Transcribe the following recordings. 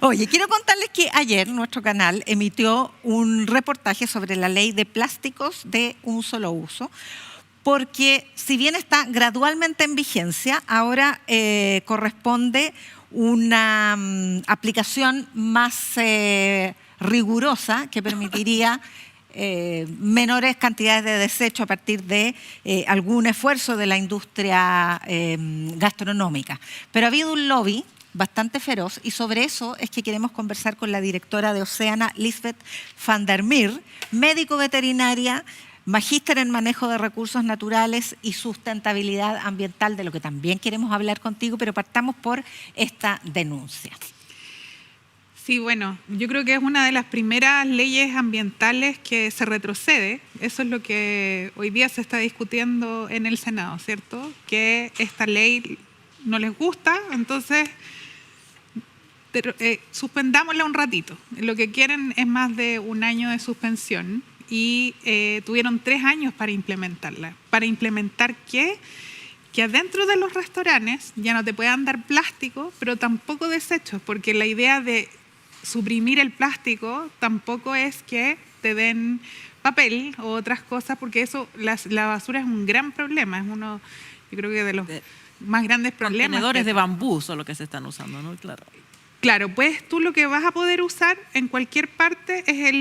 Oye, quiero contarles que ayer nuestro canal emitió un reportaje sobre la ley de plásticos de un solo uso, porque si bien está gradualmente en vigencia, ahora corresponde una aplicación más rigurosa que permitiría menores cantidades de desecho a partir de algún esfuerzo de la industria gastronómica. Pero ha habido un lobby bastante feroz y sobre eso es que queremos conversar con la directora de Oceana, Lisbeth van der Meer, médico veterinaria, magíster en manejo de recursos naturales y sustentabilidad ambiental, de lo que también queremos hablar contigo, pero partamos por esta denuncia. Sí, bueno, yo creo que es una de las primeras leyes ambientales que se retrocede. Eso es lo que hoy día se está discutiendo en el Senado, ¿cierto? Que esta ley no les gusta, entonces suspendámosla un ratito. Lo que quieren es más de un año de suspensión y tuvieron 3 años para implementarla. ¿Para implementar qué? Que adentro de los restaurantes ya no te puedan dar plástico, pero tampoco desechos, porque la idea de suprimir el plástico tampoco es que te den papel o otras cosas, porque eso, la basura es un gran problema, es uno, yo creo que de los más grandes problemas. Contenedores de bambú son los que se están usando, ¿no? Claro, pues tú lo que vas a poder usar en cualquier parte es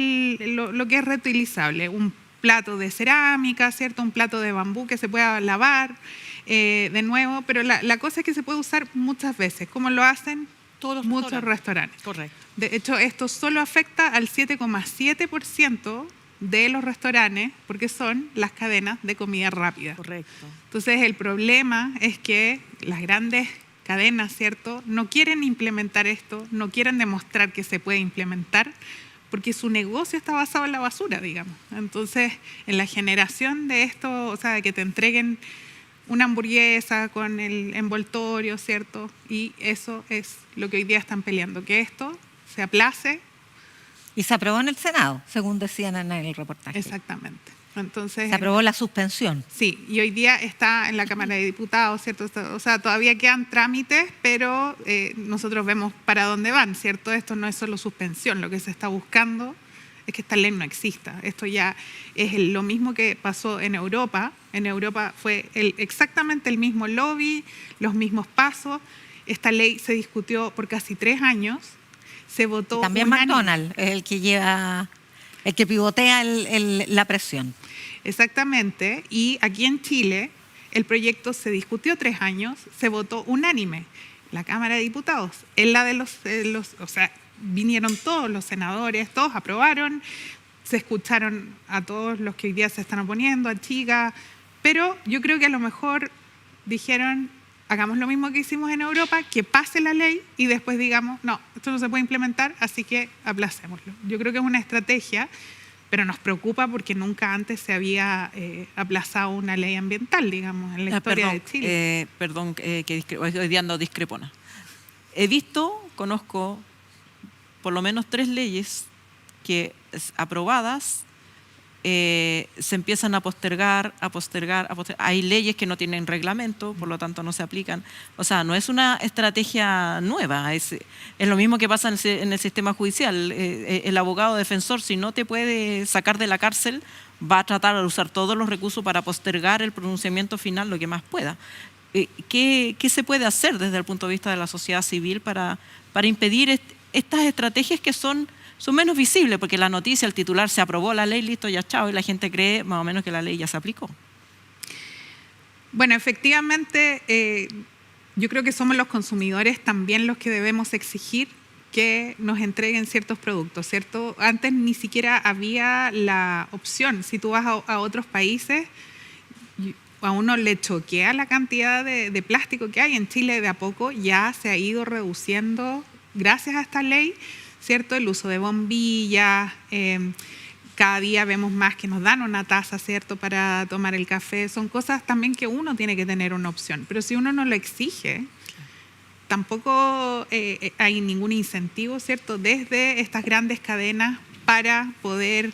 lo que es reutilizable, un plato de cerámica, ¿cierto? Un plato de bambú que se pueda lavar de nuevo, pero la cosa es que se puede usar muchas veces, como lo hacen muchos restaurantes. Correcto. De hecho, esto solo afecta al 7,7% de los restaurantes porque son las cadenas de comida rápida. Correcto. Entonces, el problema es que las grandes cadenas, ¿cierto?, no quieren implementar esto, no quieren demostrar que se puede implementar porque su negocio está basado en la basura, digamos. Entonces, en la generación de esto, o sea, de que te entreguen una hamburguesa con el envoltorio, ¿cierto? Y eso es lo que hoy día están peleando, que esto se aplace. Y se aprobó en el Senado, según decían en el reportaje. Exactamente. Entonces, se aprobó la suspensión. Sí, y hoy día está en la Cámara de Diputados, ¿cierto? O sea, todavía quedan trámites, pero nosotros vemos para dónde van, ¿cierto? Esto no es solo suspensión, lo que se está buscando es que esta ley no exista. Esto ya es lo mismo que pasó en Europa. En Europa fue exactamente el mismo lobby, los mismos pasos. Esta ley se discutió por casi 3 años. Se votó. También McDonald's es el que lleva, el que pivotea la presión. Exactamente. Y aquí en Chile el proyecto se discutió 3 años, se votó unánime. La Cámara de Diputados, en la de o sea, vinieron todos los senadores, todos aprobaron, se escucharon a todos los que hoy día se están oponiendo, a Chica, pero yo creo que a lo mejor dijeron, hagamos lo mismo que hicimos en Europa, que pase la ley y después digamos, no, esto no se puede implementar, así que aplacémoslo. Yo creo que es una estrategia, pero nos preocupa porque nunca antes se había aplazado una ley ambiental, digamos, en la historia de Chile. Hoy día ando discrepona. He visto, conozco por lo menos 3 leyes que aprobadas se empiezan a postergar. Hay leyes que no tienen reglamento, por lo tanto no se aplican. O sea, no es una estrategia nueva, es lo mismo que pasa en el sistema judicial. El abogado defensor, si no te puede sacar de la cárcel, va a tratar de usar todos los recursos para postergar el pronunciamiento final lo que más pueda. ¿Qué se puede hacer desde el punto de vista de la sociedad civil para impedir estas estrategias que son menos visibles? Porque la noticia, el titular, se aprobó la ley, listo, ya chao, y la gente cree más o menos que la ley ya se aplicó. Bueno, efectivamente, yo creo que somos los consumidores también los que debemos exigir que nos entreguen ciertos productos, ¿cierto? Antes ni siquiera había la opción. Si tú vas a otros países, a uno le choquea la cantidad de plástico que hay. En Chile de a poco ya se ha ido reduciendo, gracias a esta ley, ¿cierto? El uso de bombillas, cada día vemos más que nos dan una taza, ¿cierto?, para tomar el café. Son cosas también que uno tiene que tener una opción, pero si uno no lo exige, tampoco hay ningún incentivo, ¿cierto?, desde estas grandes cadenas para poder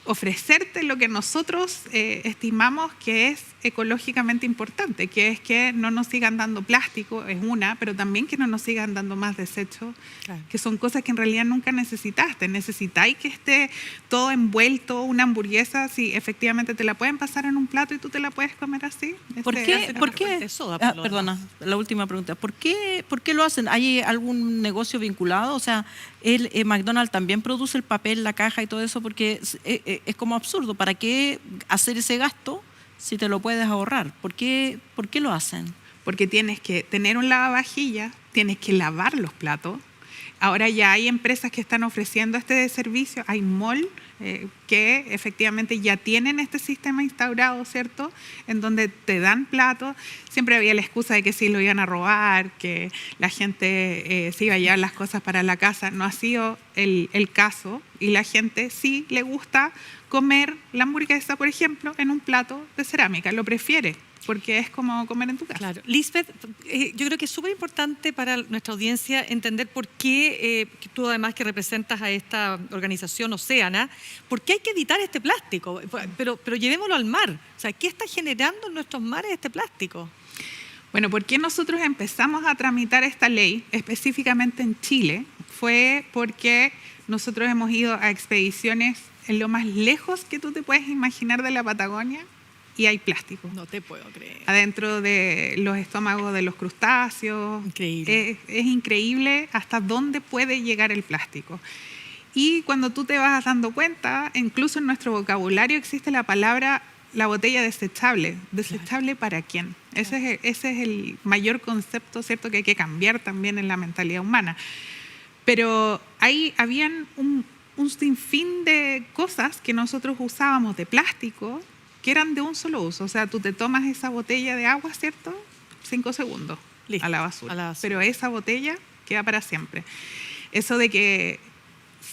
ofrecerte lo que nosotros estimamos que es ecológicamente importante, que es que no nos sigan dando plástico, es una, pero también que no nos sigan dando más desechos, Claro. que son cosas que en realidad nunca necesitaste. Necesitáis que esté todo envuelto, una hamburguesa, si efectivamente te la pueden pasar en un plato y tú te la puedes comer así. ¿Por Este, qué? hace- ¿Por qué? fuente de soda, por lo Perdona, demás. la última pregunta. ¿Por qué lo hacen? ¿Hay algún negocio vinculado? O sea, McDonald's también produce el papel, la caja y todo eso, porque es como absurdo. ¿Para qué hacer ese gasto si te lo puedes ahorrar? ¿Por qué lo hacen? Porque tienes que tener un lavavajillas, tienes que lavar los platos. Ahora ya hay empresas que están ofreciendo este servicio, hay mall que efectivamente ya tienen este sistema instaurado, ¿cierto? En donde te dan platos. Siempre había la excusa de que sí lo iban a robar, que la gente se iba a llevar las cosas para la casa. No ha sido el caso y la gente sí le gusta comer la hamburguesa, por ejemplo, en un plato de cerámica, lo prefiere, porque es como comer en tu casa. Claro. Lisbeth, yo creo que es súper importante para nuestra audiencia entender por qué, que tú además que representas a esta organización Océana, por qué hay que evitar este plástico, pero llevémoslo al mar. O sea, ¿qué está generando en nuestros mares este plástico? Bueno, ¿por qué nosotros empezamos a tramitar esta ley, específicamente en Chile? Fue porque nosotros hemos ido a expediciones en lo más lejos que tú te puedes imaginar de la Patagonia y hay plástico No te puedo creer. adentro de los estómagos de los crustáceos. Increíble. Es increíble hasta dónde puede llegar el plástico. Y cuando tú te vas dando cuenta, incluso en nuestro vocabulario existe la palabra la botella desechable. ¿Desechable para quién? Ese es el mayor concepto, ¿cierto?, que hay que cambiar también en la mentalidad humana. Pero ahí habían un sinfín de cosas que nosotros usábamos de plástico que eran de un solo uso. O sea, tú te tomas esa botella de agua, ¿cierto? 5 segundos. Listo, a la basura. a la basura. Pero esa botella queda para siempre. Eso de que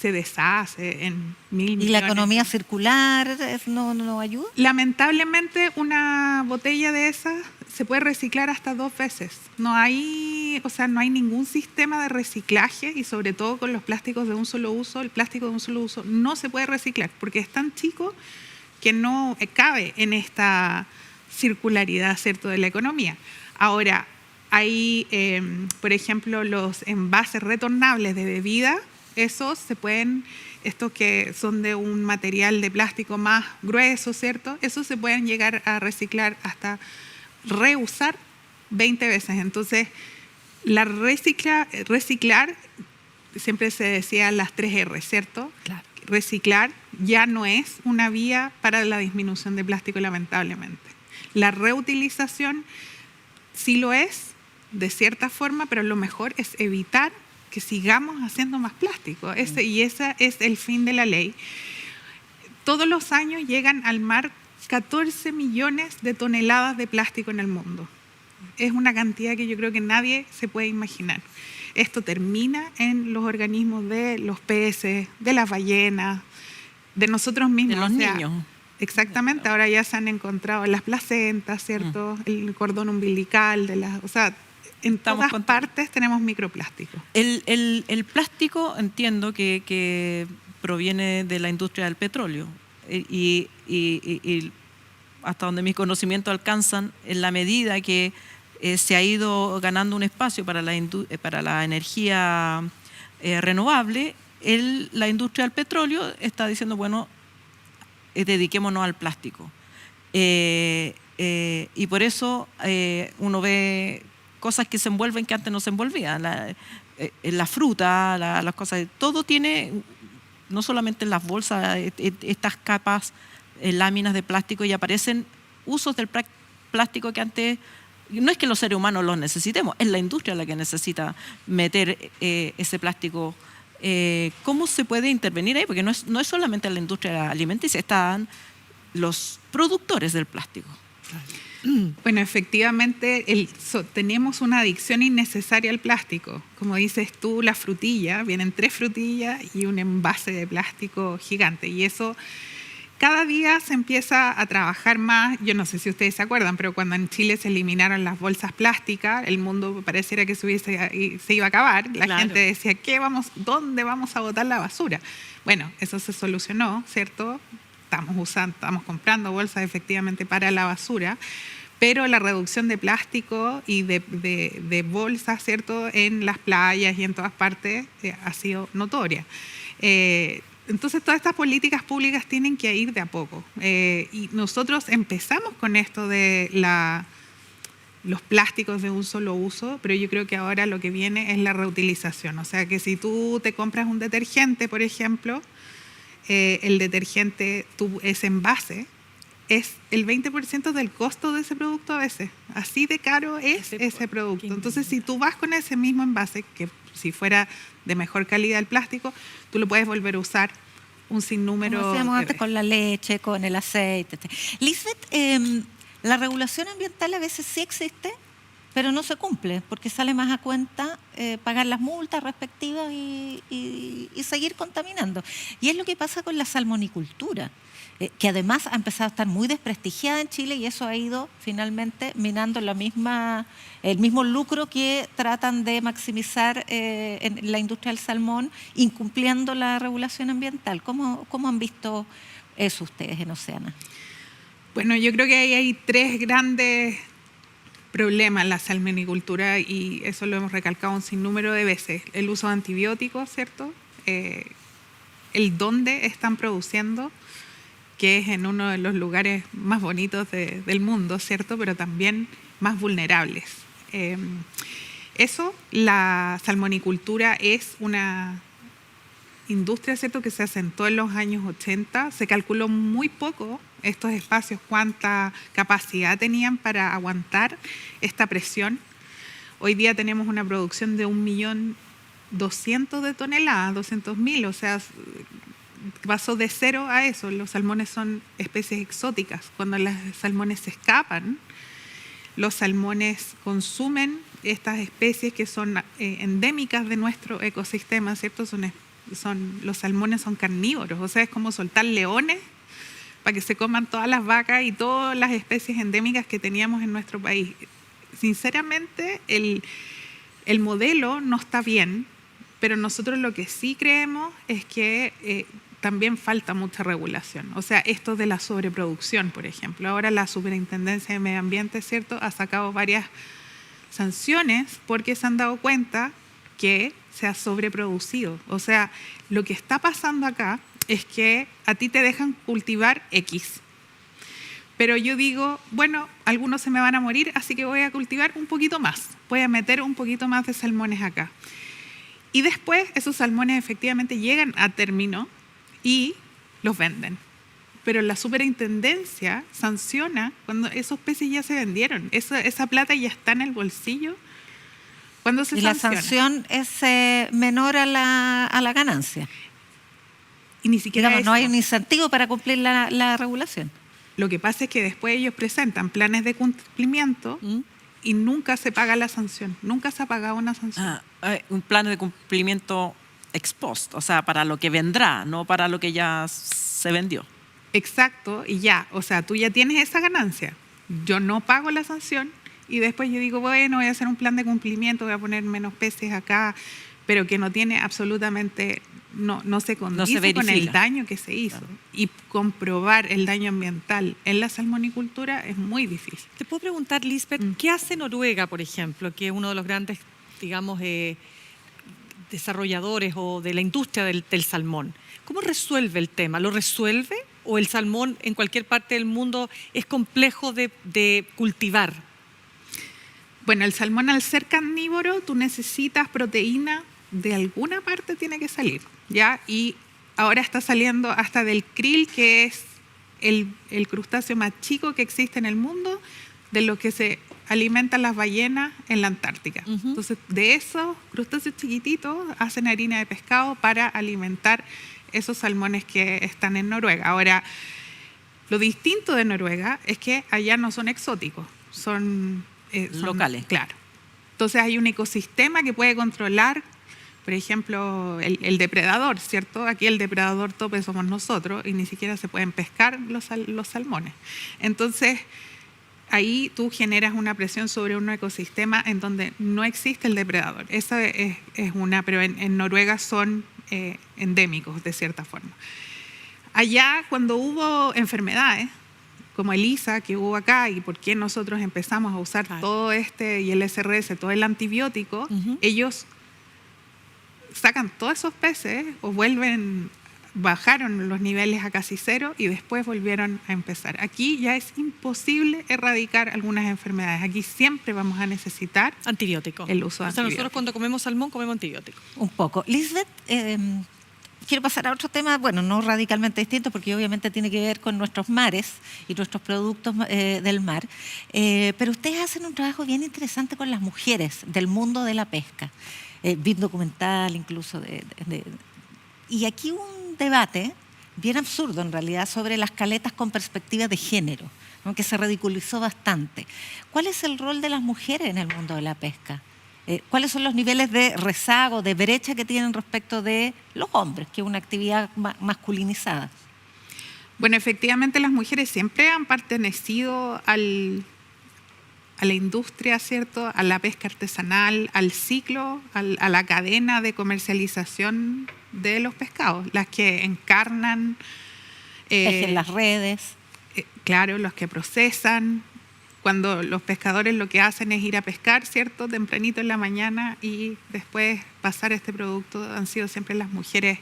se deshace en mil ¿Y millones. la economía circular no ayuda? Lamentablemente una botella de esas se puede reciclar hasta 2 veces. No hay ningún sistema de reciclaje y sobre todo con los plásticos de un solo uso, el plástico de un solo uso no se puede reciclar porque es tan chico que no cabe en esta circularidad, ¿cierto?, de la economía. Ahora, hay, por ejemplo, los envases retornables de bebida, esos se pueden, estos que son de un material de plástico más grueso, ¿cierto? Esos se pueden llegar a reciclar hasta reusar 20 veces. Entonces, reciclar, siempre se decía las 3 R, ¿cierto? Claro. Reciclar ya no es una vía para la disminución de plástico, lamentablemente. La reutilización sí lo es, de cierta forma, pero lo mejor es evitar que sigamos haciendo más plástico. Y ese es el fin de la ley. Todos los años llegan al mar 14 millones de toneladas de plástico en el mundo. Es una cantidad que yo creo que nadie se puede imaginar. Esto termina en los organismos de los peces, de las ballenas, de nosotros mismos. De los niños. Exactamente, ahora ya se han encontrado las placentas, ¿cierto? El cordón umbilical, en Estamos todas contentos. partes tenemos microplásticos. El plástico entiendo que proviene de la industria del petróleo y hasta donde mis conocimientos alcanzan, en la medida que se ha ido ganando un espacio para la energía renovable, la industria del petróleo está diciendo, bueno, dediquémonos al plástico. Y por eso uno ve cosas que se envuelven que antes no se envolvían. La fruta, las cosas, todo tiene, no solamente en las bolsas, estas capas, láminas de plástico, y aparecen usos del plástico que antes, no es que los seres humanos los necesitemos, es la industria la que necesita meter ese plástico. ¿Cómo se puede intervenir ahí? Porque no es solamente la industria alimenticia, están los productores del plástico. Bueno, efectivamente tenemos una adicción innecesaria al plástico. Como dices tú, la frutilla, vienen 3 frutillas y un envase de plástico gigante. Y eso cada día se empieza a trabajar más. Yo no sé si ustedes se acuerdan, pero cuando en Chile se eliminaron las bolsas plásticas, el mundo pareciera que se iba a acabar. La Claro. gente decía, ¿dónde vamos a botar la basura? Bueno, eso se solucionó, ¿cierto? estamos comprando bolsas efectivamente para la basura, pero la reducción de plástico y de bolsas, ¿cierto?, en las playas y en todas partes ha sido notoria. Entonces, todas estas políticas públicas tienen que ir de a poco. Y nosotros empezamos con esto de los plásticos de un solo uso, pero yo creo que ahora lo que viene es la reutilización. O sea, que si tú te compras un detergente, por ejemplo, el detergente, ese envase, es el 20% del costo de ese producto a veces. Así de caro es ese producto. Entonces, si tú vas con ese mismo envase, que si fuera de mejor calidad el plástico, tú lo puedes volver a usar un sinnúmero. Como decíamos antes, con la leche, con el aceite. Lisbeth, la regulación ambiental a veces sí existe, pero no se cumple, porque sale más a cuenta pagar las multas respectivas y seguir contaminando. Y es lo que pasa con la salmonicultura, que además ha empezado a estar muy desprestigiada en Chile y eso ha ido finalmente minando el mismo lucro que tratan de maximizar en la industria del salmón, incumpliendo la regulación ambiental. ¿Cómo han visto eso ustedes en Oceana? Bueno, yo creo que ahí hay 3 grandes problemas en la salmonicultura y eso lo hemos recalcado un sinnúmero de veces. El uso de antibióticos, ¿cierto? El dónde están produciendo, que es en uno de los lugares más bonitos del mundo, ¿cierto? Pero también más vulnerables. La salmonicultura es una industria, ¿cierto?, que se asentó en los años 80. Se calculó muy poco estos espacios, cuánta capacidad tenían para aguantar esta presión. Hoy día tenemos una producción de 1.200.000 de toneladas, 200.000, o sea, pasó de 0 a eso. Los salmones son especies exóticas. Cuando los salmones se escapan, los salmones consumen estas especies que son endémicas de nuestro ecosistema, ¿cierto? Los salmones son carnívoros, o sea, es como soltar leones para que se coman todas las vacas y todas las especies endémicas que teníamos en nuestro país. Sinceramente, el modelo no está bien, pero nosotros lo que sí creemos es que también falta mucha regulación. O sea, esto de la sobreproducción, por ejemplo. Ahora la Superintendencia de Medio Ambiente, ¿cierto?, ha sacado varias sanciones porque se han dado cuenta que se ha sobreproducido. O sea, lo que está pasando acá es que a ti te dejan cultivar X. Pero yo digo, bueno, algunos se me van a morir, así que voy a cultivar un poquito más. Voy a meter un poquito más de salmones acá. Y después esos salmones efectivamente llegan a término y los venden. Pero la superintendencia sanciona cuando esos peces ya se vendieron. Esa plata ya está en el bolsillo. ¿Cuándo se sanciona? Y la sanción es menor a la ganancia. Y ni siquiera digamos, no hay un incentivo para cumplir la regulación. Lo que pasa es que después ellos presentan planes de cumplimiento y nunca se paga la sanción. Nunca se ha pagado una sanción. Un plan de cumplimiento ex post, o sea, para lo que vendrá, no para lo que ya se vendió. Exacto, y ya, o sea, tú ya tienes esa ganancia. Yo no pago la sanción y después yo digo, bueno, voy a hacer un plan de cumplimiento, voy a poner menos peces acá, pero que no tiene absolutamente, no se condice con el daño que se hizo. Claro. Y comprobar el daño ambiental en la salmonicultura es muy difícil. Te puedo preguntar, Lisbeth, ¿qué hace Noruega, por ejemplo, que es uno de los grandes, digamos, desarrolladores o de la industria del salmón? ¿Cómo resuelve el tema? ¿Lo resuelve o el salmón en cualquier parte del mundo es complejo de cultivar? Bueno, el salmón, al ser carnívoro, tú necesitas proteína, de alguna parte tiene que salir, ¿ya? Y ahora está saliendo hasta del krill, que es el crustáceo más chico que existe en el mundo, de lo que se alimentan las ballenas en la Antártica. Entonces, de esos crustáceos chiquititos hacen harina de pescado para alimentar esos salmones que están en Noruega. Ahora, lo distinto de Noruega es que allá no son exóticos, son locales. Claro. Entonces hay un ecosistema que puede controlar, por ejemplo, el depredador, ¿cierto? Aquí el depredador tope somos nosotros y ni siquiera se pueden pescar los salmones. Entonces, ahí tú generas una presión sobre un ecosistema en donde no existe el depredador. Esa es una, pero en Noruega son endémicos de cierta forma. Allá, cuando hubo enfermedades, como ELISA que hubo acá, y por qué nosotros empezamos a usar todo y el SRS, todo el antibiótico, ellos sacan todos esos peces o bajaron los niveles a casi cero y después volvieron a empezar. Aquí ya es imposible erradicar algunas enfermedades. Aquí siempre vamos a necesitar antibiótico. El uso de antibióticos. Nosotros cuando comemos salmón comemos antibiótico. Un poco. Lisbeth, quiero pasar a otro tema, bueno, no radicalmente distinto, porque obviamente tiene que ver con nuestros mares y nuestros productos del mar, pero ustedes hacen un trabajo bien interesante con las mujeres del mundo de la pesca. Vi un documental incluso y aquí un debate bien absurdo en realidad sobre las caletas con perspectiva de género, ¿no? Que se ridiculizó bastante. ¿Cuál es el rol de las mujeres en el mundo de la pesca? ¿Cuáles son los niveles de rezago, de brecha que tienen respecto de los hombres, que es una actividad masculinizada? Bueno, efectivamente las mujeres siempre han pertenecido a la industria, ¿cierto? A la pesca artesanal, al ciclo, a la cadena de comercialización de los pescados, las que encarnan. Tejen las redes. Claro, los que procesan. Cuando los pescadores lo que hacen es ir a pescar, ¿cierto? Tempranito en la mañana y después pasar este producto, han sido siempre las mujeres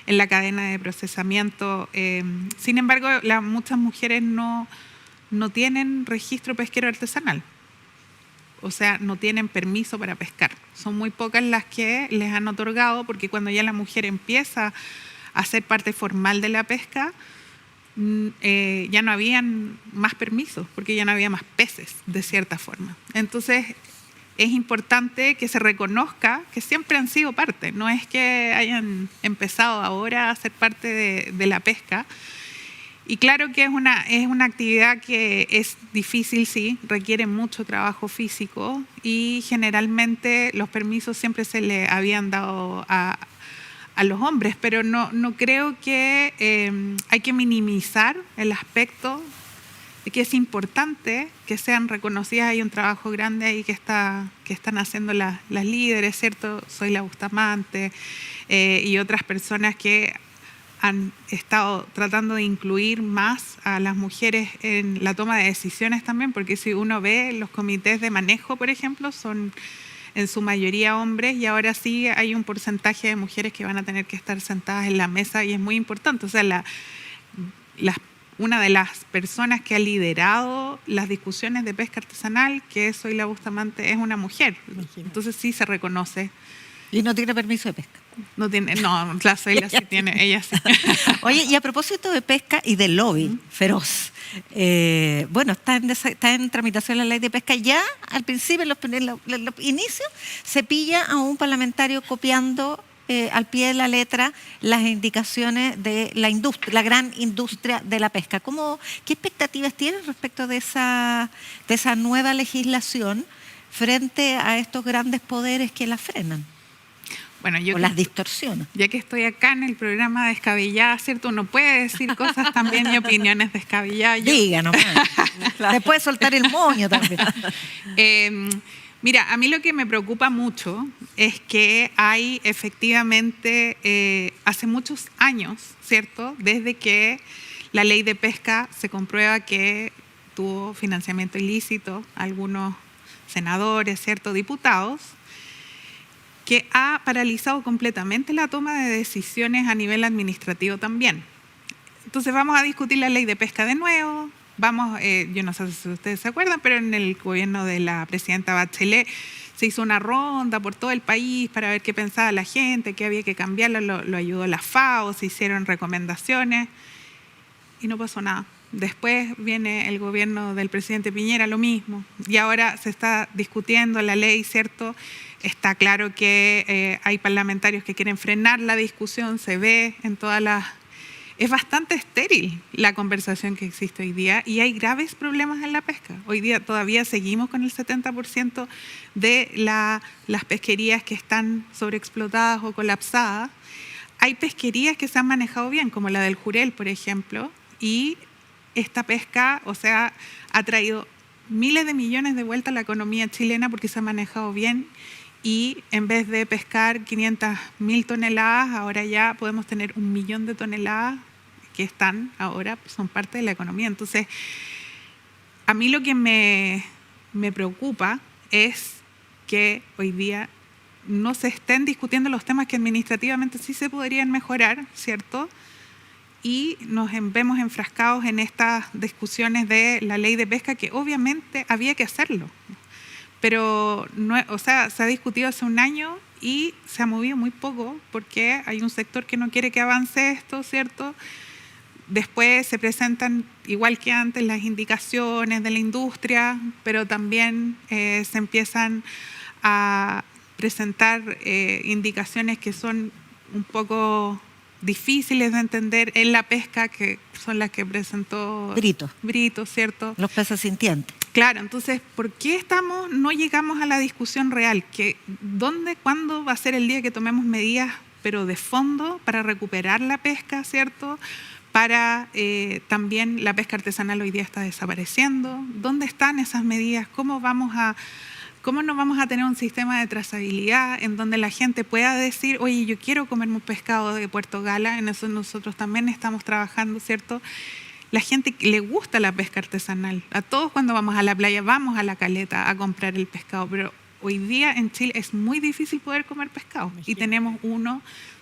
en la cadena de procesamiento. Sin embargo, muchas mujeres no tienen registro pesquero artesanal. O sea, no tienen permiso para pescar. Son muy pocas las que les han otorgado, porque cuando ya la mujer empieza a ser parte formal de la pesca, ya no habían más permisos, porque ya no había más peces, de cierta forma. Entonces, es importante que se reconozca que siempre han sido parte. No es que hayan empezado ahora a ser parte de la pesca. Y claro que es una actividad que es difícil, sí, requiere mucho trabajo físico y generalmente los permisos siempre se le habían dado a los hombres, pero no creo que hay que minimizar el aspecto de que es importante que sean reconocidas. Hay un trabajo grande ahí que están haciendo las líderes, ¿cierto? Soy la Bustamante y otras personas que han estado tratando de incluir más a las mujeres en la toma de decisiones también, porque si uno ve los comités de manejo, por ejemplo, son en su mayoría hombres y ahora sí hay un porcentaje de mujeres que van a tener que estar sentadas en la mesa y es muy importante. O sea, una de las personas que ha liderado las discusiones de pesca artesanal, que es Soy la Bustamante, es una mujer. Entonces sí se reconoce. Y no tiene permiso de pesca. No, la Zoila sí tiene, ella sí. Oye, y a propósito de pesca y de lobby feroz, bueno, está en tramitación la ley de pesca. Ya al principio, en los inicios, se pilla a un parlamentario copiando al pie de la letra las indicaciones de la gran industria de la pesca. ¿Qué expectativas tienen respecto de esa nueva legislación frente a estos grandes poderes que la frenan? Bueno, o las distorsionan. Ya que estoy acá en el programa Descabellada, ¿cierto? Uno puede decir cosas también y opiniones descabelladas. Diga nomás. Se puede soltar el moño también. Mira, a mí lo que me preocupa mucho es que hay efectivamente, hace muchos años, ¿cierto? Desde que la ley de pesca se comprueba que tuvo financiamiento ilícito, algunos senadores, ¿cierto? Diputados, que ha paralizado completamente la toma de decisiones a nivel administrativo también. Entonces vamos a discutir la ley de pesca de nuevo. Yo no sé si ustedes se acuerdan, pero en el gobierno de la presidenta Bachelet se hizo una ronda por todo el país para ver qué pensaba la gente, qué había que cambiarlo, lo ayudó la FAO, se hicieron recomendaciones y no pasó nada. Después viene el gobierno del presidente Piñera, lo mismo. Y ahora se está discutiendo la ley, ¿cierto? Está claro que hay parlamentarios que quieren frenar la discusión, se ve en todas las... Es bastante estéril la conversación que existe hoy día y hay graves problemas en la pesca. Hoy día todavía seguimos con el 70% de las pesquerías que están sobreexplotadas o colapsadas. Hay pesquerías que se han manejado bien, como la del Jurel, por ejemplo, y esta pesca, o sea, ha traído miles de millones de vuelta a la economía chilena porque se ha manejado bien y en vez de pescar 500.000 toneladas, ahora ya podemos tener 1 millón de toneladas que están ahora son parte de la economía. Entonces, a mí lo que me preocupa es que hoy día no se estén discutiendo los temas que administrativamente sí se podrían mejorar, ¿cierto? Y nos vemos enfrascados en estas discusiones de la ley de pesca, que obviamente había que hacerlo. Pero no, o sea, se ha discutido hace un año y se ha movido muy poco porque hay un sector que no quiere que avance esto, ¿cierto? Después se presentan, igual que antes, las indicaciones de la industria, pero también se empiezan a presentar indicaciones que son un poco difíciles de entender en la pesca, que son las que presentó Brito, ¿cierto? Los peces sintientes. Claro, entonces, ¿por qué no llegamos a la discusión real? ¿Dónde, cuándo va a ser el día que tomemos medidas, pero de fondo, para recuperar la pesca, ¿cierto? Para también la pesca artesanal hoy día está desapareciendo. ¿Dónde están esas medidas? ¿Cómo no vamos a tener un sistema de trazabilidad en donde la gente pueda decir, oye, yo quiero comerme un pescado de Puerto Gala? En eso nosotros también estamos trabajando, ¿cierto? La gente le gusta la pesca artesanal. A todos cuando vamos a la playa, vamos a la caleta a comprar el pescado, pero hoy día en Chile es muy difícil poder comer pescado. Y tenemos uno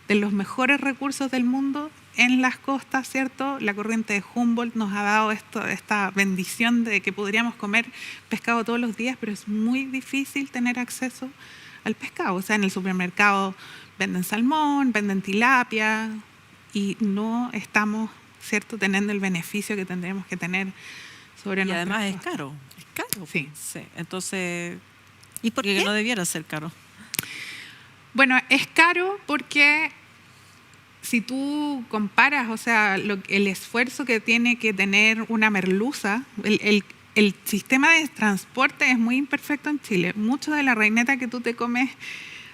de los mejores recursos del mundo en las costas, ¿cierto? La corriente de Humboldt nos ha dado esta bendición de que podríamos comer pescado todos los días, pero es muy difícil tener acceso al pescado. O sea, en el supermercado venden salmón, venden tilapia y no estamos, ¿cierto?, teniendo el beneficio que tendríamos que tener sobre nosotros. Y además es caro. Es caro. Sí. Entonces, ¿y por qué no debiera ser caro? Bueno, es caro porque si tú comparas, o sea, el esfuerzo que tiene que tener una merluza, el sistema de transporte es muy imperfecto en Chile. Mucho de la reineta que tú te comes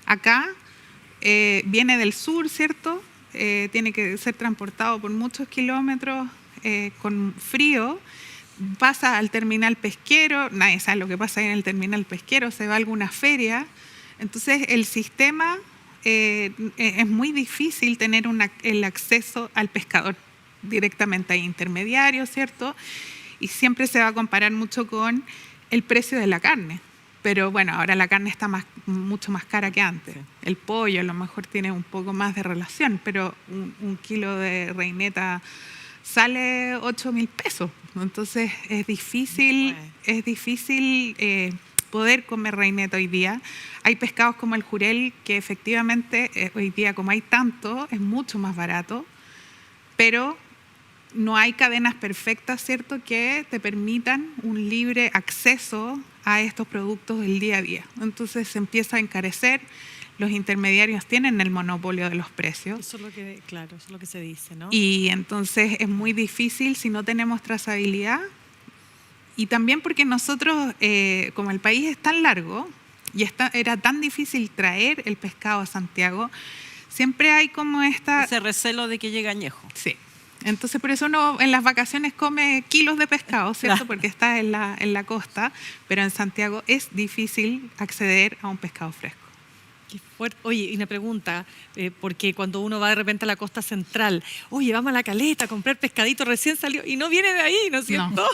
acá viene del sur, ¿cierto? Tiene que ser transportado por muchos kilómetros con frío. Pasa al terminal pesquero, nadie sabe lo que pasa en el terminal pesquero, se va a alguna feria. Entonces, el sistema... es muy difícil tener el acceso al pescador directamente. Hay intermediarios, ¿cierto? Y siempre se va a comparar mucho con el precio de la carne. Pero bueno, ahora la carne está mucho más cara que antes. Sí. El pollo a lo mejor tiene un poco más de relación, pero un kilo de reineta sale 8.000 pesos. Entonces es difícil, poder comer reineta hoy día. Hay pescados como el jurel que efectivamente hoy día, como hay tanto, es mucho más barato, pero no hay cadenas perfectas, ¿cierto?, que te permitan un libre acceso a estos productos del día a día. Entonces se empieza a encarecer, los intermediarios tienen el monopolio de los precios. Eso es lo que, claro, eso es lo que se dice, ¿no? Y entonces es muy difícil si no tenemos trazabilidad. Y también porque nosotros, como el país es tan largo y era tan difícil traer el pescado a Santiago, siempre hay como ese recelo de que llegue añejo. Sí. Entonces por eso uno en las vacaciones come kilos de pescado, ¿cierto? Claro. Porque está en la costa, pero en Santiago es difícil acceder a un pescado fresco. Qué fuerte. Oye, y una pregunta, porque cuando uno va de repente a la costa central, oye, vamos a la caleta a comprar pescadito recién salió y no viene de ahí, ¿no es cierto? No.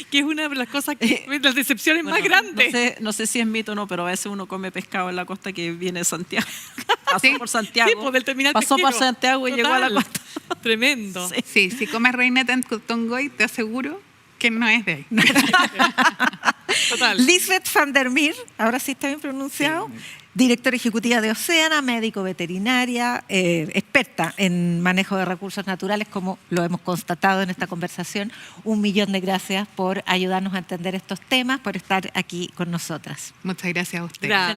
Que es una de las cosas, las decepciones más grandes. No sé si es mito o no, pero a veces uno come pescado en la costa que viene de Santiago. Pasó por Santiago. Sí, pues del terminal pasó pesquero. por Santiago y llegó a la costa. Tremendo. Sí, si comes reineta en Tongoy, te aseguro que no es de ahí. Total. Lisbeth van der Meer, ahora sí está bien pronunciado, sí. Directora ejecutiva de Oceana, médico veterinaria, experta en manejo de recursos naturales, como lo hemos constatado en esta conversación. 1.000.000 de gracias por ayudarnos a entender estos temas, por estar aquí con nosotras. Muchas gracias a ustedes. Gracias.